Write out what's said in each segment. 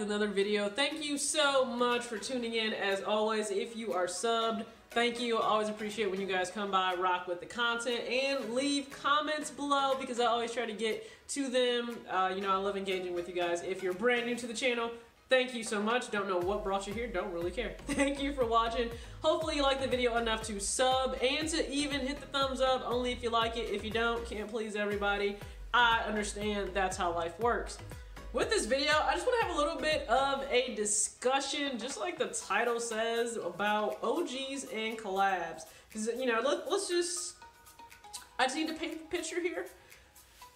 with another video. Thank you so much for tuning in. As always, if you are subbed, thank you. I always appreciate when you guys come by, rock with the content, and leave comments below because I always try to get to them. You know, I love engaging with you guys. If you're brand new to the channel, thank you so much. Don't know what brought you here. Don't really care. Thank you for watching. Hopefully you liked the video enough to sub and to even hit the thumbs up. Only if you like it. If you don't, can't please everybody. I understand that's how life works. With this video, I just want to have a little bit of a discussion, just like the title says, about OGs and collabs. Because, you know, let's just, I just need to paint the picture here.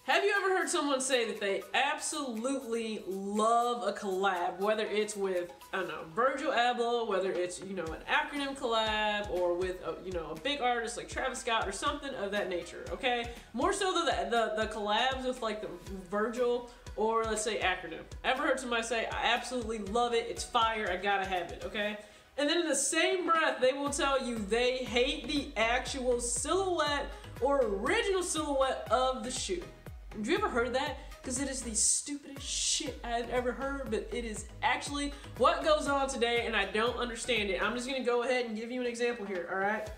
Have you ever heard someone say that they absolutely love a collab, whether it's with, I don't know, Virgil Abloh, whether it's, you know, an acronym collab, or with, you know, a big artist like Travis Scott or something of that nature, okay? More so the collabs with like the Virgil or let's say acronym. Ever heard somebody say, I absolutely love it, it's fire, I gotta have it, okay? And then in the same breath, they will tell you they hate the actual silhouette or original silhouette of the shoe. Have you ever heard that? Because it is the stupidest shit I've ever heard, but it is actually what goes on today, and I don't understand it. I'm just gonna go ahead and give you an example here, all right?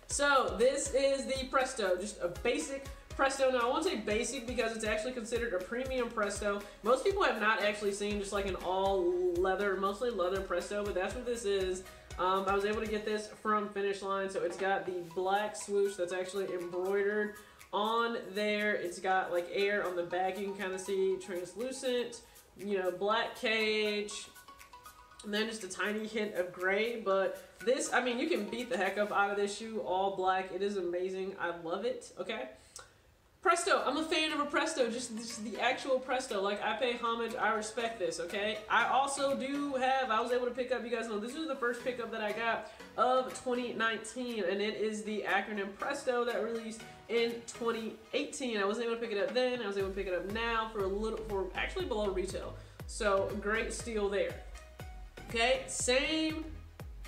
So this is the Presto, just a basic Presto. Now I won't say basic because it's actually considered a premium Presto. Most people have not actually seen just like an all leather, mostly leather Presto, but that's what this is. I was able to get this from Finish Line, so it's got the black swoosh that's actually embroidered on there. It's got like air on the back, you can kind of see translucent, you know, black cage, and then just a tiny hint of gray. But this, I mean, you can beat the heck up out of this shoe, all black. It is amazing. I love it, okay? Presto, I'm a fan of a Presto, just the actual Presto. Like, I pay homage, I respect this, okay? I also do have, I was able to pick up, you guys know, this is the first pickup that I got of 2019, and it is the acronym Presto that released in 2018. I wasn't able to pick it up then, I was able to pick it up now for actually below retail. So, great steal there. Okay, same,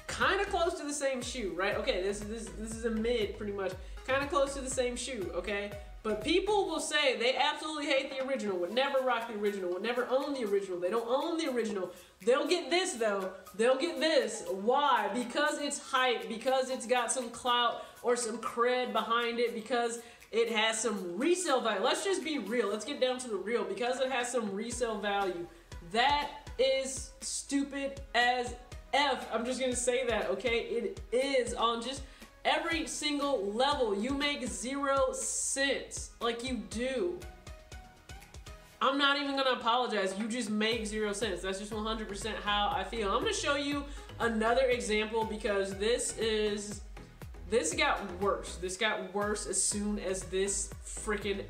kind of close to the same shoe, right? Okay, this is a mid, pretty much. Kind of close to the same shoe, okay? But people will say they absolutely hate the original, would never rock the original, would never own the original. They don't own the original. They'll get this though. They'll get this. Why? Because it's hype, because it's got some clout or some cred behind it, because it has some resale value. Let's just be real. Let's get down to the real. Because it has some resale value. That is stupid as F. I'm just gonna say that, okay? It is on just every single level. You make 0 cents, like you do. I'm not even gonna apologize. You just make 0 cents. That's just 100% how I feel. I'm gonna show you another example because this got worse. This got worse as soon as this freaking,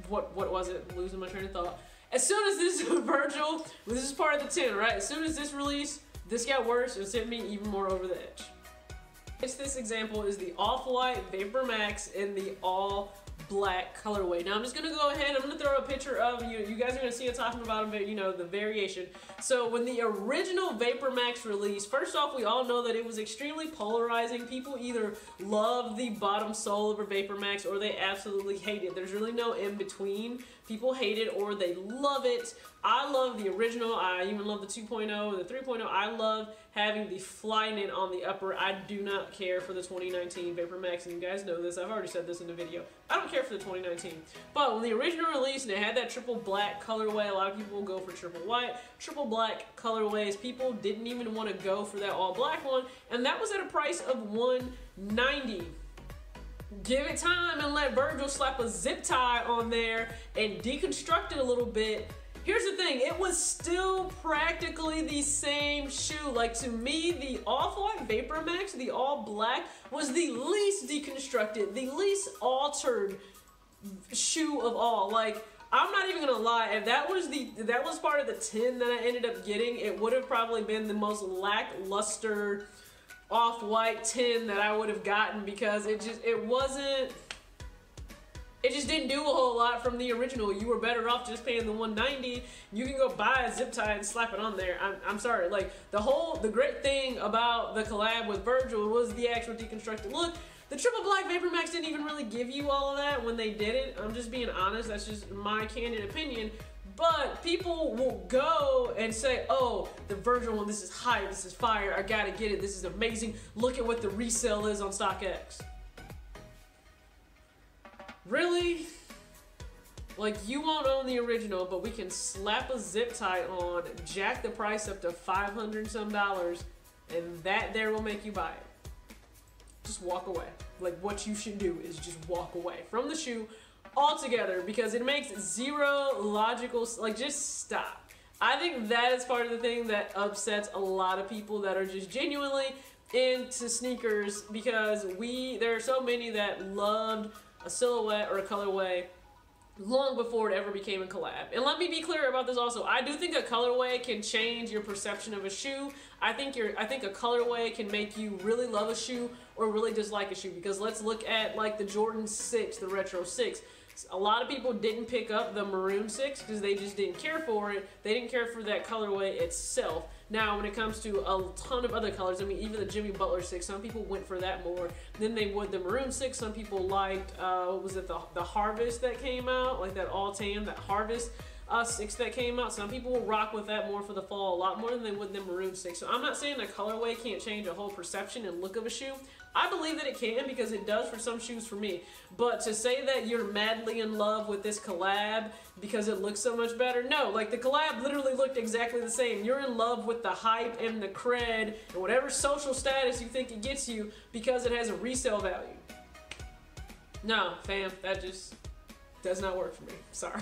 what was it? Losing my train of thought. As soon as this Virgil, this is part of the 10, right? As soon as this released, this got worse. It sent me even more over the edge. This example is the Off-White Vapor Max in the all black colorway. Now I'm just gonna go ahead, I'm gonna throw a picture of, you guys are gonna see it talking about, you know, the variation. So when the original Vapor Max released, first off, we all know that it was extremely polarizing. People either love the bottom sole of a Vapor Max or they absolutely hate it. There's really no in between. People hate it or they love it. I love the original. I even love the 2.0, the 3.0. I love having the fly knit on the upper. I do not care for the 2019 Vapor Max, and you guys know this. I've already said this in the video. I don't care for the 2019. But when the original release and it had that triple black colorway, a lot of people will go for triple white, triple black colorways. People didn't even want to go for that all black one, and that was at a price of $190. Give it time and let Virgil slap a zip tie on there and deconstruct it a little bit. Here's the thing, it was still practically the same shoe. Like, to me, the Off-White Vapor Max, the all black, was the least deconstructed, the least altered shoe of all. Like, I'm not even gonna lie, if that was part of the 10 that I ended up getting, it would have probably been the most lackluster Off-White 10 that I would have gotten, because it just didn't do a whole lot from the original. You were better off just paying the $190. You can go buy a zip tie and slap it on there. I'm sorry, like, the great thing about the collab with Virgil was the actual deconstructed look. The triple black Vapor Max didn't even really give you all of that when they did it. I'm just being honest, that's just my candid opinion. But people will go and say, oh, the Virgil one, this is hype, this is fire, I gotta get it, this is amazing, look at what the resale is on StockX. Really? Like, you won't own the original, but we can slap a zip tie on, jack the price up to $500 and some, and that there will make you buy it. Just walk away. Like, what you should do is just walk away from the shoe altogether, because it makes zero logical, like, just stop. I think that is part of the thing that upsets a lot of people that are just genuinely into sneakers, because there are so many that loved a silhouette or a colorway long before it ever became a collab. And let me be clear about this also. I do think a colorway can change your perception of a shoe. I think a colorway can make you really love a shoe or really dislike a shoe. Because let's look at like the Jordan 6, the Retro 6. A lot of people didn't pick up the Maroon 6 because they just didn't care for it. They didn't care for that colorway itself. Now, when it comes to a ton of other colors, I mean, even the Jimmy Butler 6, some people went for that more than they would the Maroon 6. Some people liked, what was it, the Harvest that came out, like that all tan, that Harvest 6 that came out. Some people will rock with that more for the fall, a lot more than they would the Maroon 6. So I'm not saying a colorway can't change a whole perception and look of a shoe. I believe that it can, because it does for some shoes for me. But to say that you're madly in love with this collab because it looks so much better, no. Like, the collab literally looked exactly the same. You're in love with the hype and the cred and whatever social status you think it gets you because it has a resale value. No, fam, that just does not work for me. Sorry.